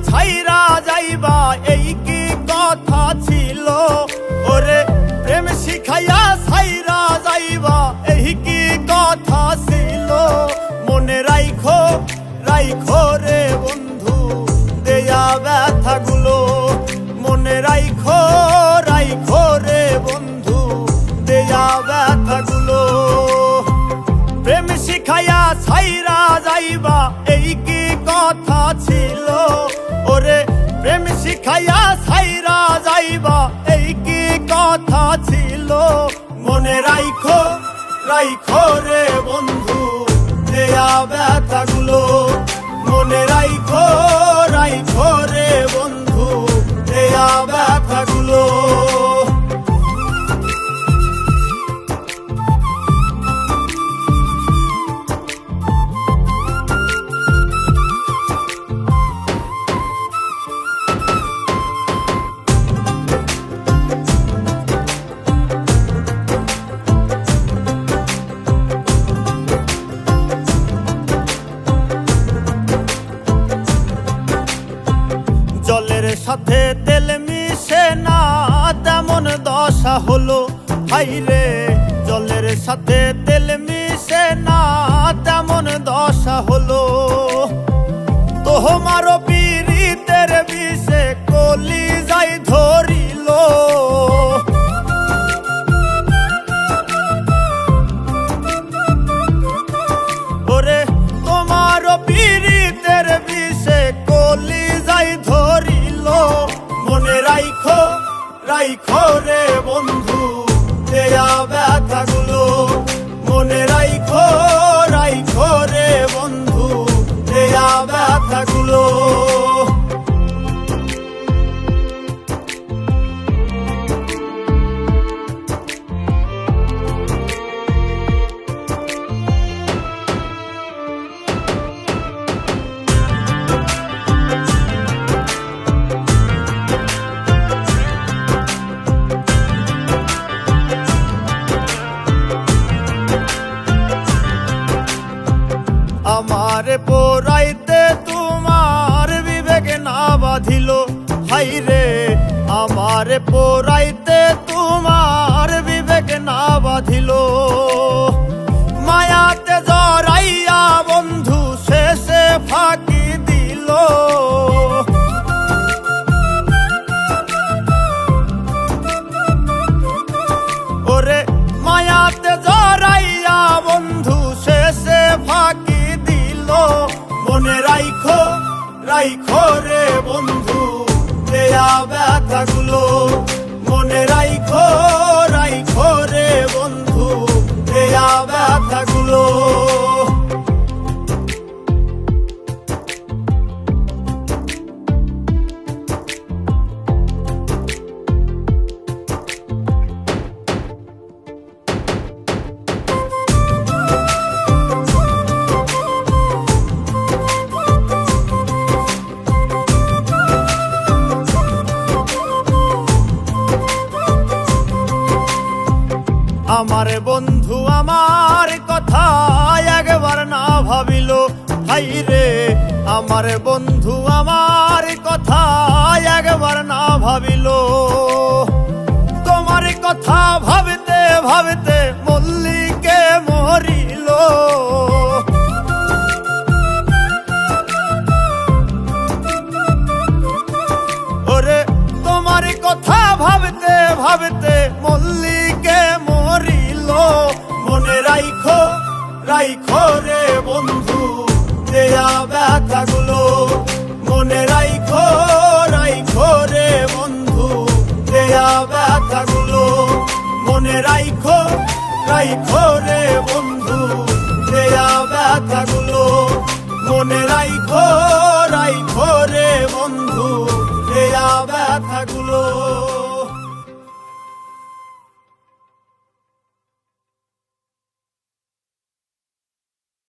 ছাইরা যাইবা এই কি কথা ছিল ওরে প্রেম শিখাইয়া ছাইরা যাইবা এই কি কথা ছিল মনে রাইখো রাইখো রে বন্ধু দেয়া ব্যথাগুলো মনে রাইখো রাইখো রে বন্ধু দেয়া ব্যথাগুলো প্রেম শিখাইয়া ছাইরা যাইবা এই কি কথা ছিল ওরে প্রেম শিখাইয়া ছাইরা যাইবা এই কি কথা ছিল মনে রাইখো রাইখো রে বন্ধু দেয়া ব্যথাগুলো মনে রাইখো রাইখো রে বন্ধু দেয়া ব্যথাগুলো জলের সাথে তেল মিশে না তেমন দশা হলো হাইরে জলের সাথে তেল মিশে না তেমন দশা হলো তোমার পীড়িতের বিষে কলি যাই ধরিল ওরে তোমার পীড়িতের বিষে কলি যাই ধরিল মনে রাইখো রাইখো রে বন্ধু দেয়া ব্যথাগুলো মনে রাইখো রাইখো রে বন্ধু দেয়া ব্যথাগুলো আমারে পোরাইতে তোমার বিবেক না বাঁধিল হাইরে আমারে পোরাইতে তোমার বিবেক না বাঁধিল মায়াতে জড়াইয়া বন্ধু শেষে ফাঁকি দিল ওরে মায়াতে জড়াইয়া বন্ধু শেষে ফাঁকি মনে রাইখো রাইখো রে বন্ধু দেয়া ব্যথাগুলো মনে রাইখো রাইখো রে বন্ধু দেয়া ব্যথাগুলো আমার বন্ধু আমার কথা একবার না ভাবিল হাইরে আমার বন্ধু আমার কথা একবার না ভাবিল তোমার কথা ভাবতে ভাবতে মল্লিকে মরিল ওরে তোমার কথা ভাবতে ভাবতে মল্লিকে মরিল মনে রাইখো রাইখো রে বন্ধু দেয়া ব্যথাগুলো মনে রাইখো রাইখো রে বন্ধু দেয়া ব্যথাগুলো মনে রাইখো রাইখো রে বন্ধু দেয়া ব্যথাগুলো মনে রাইখো রাইখো রে বন্ধু দেয়া ব্যথাগুলো।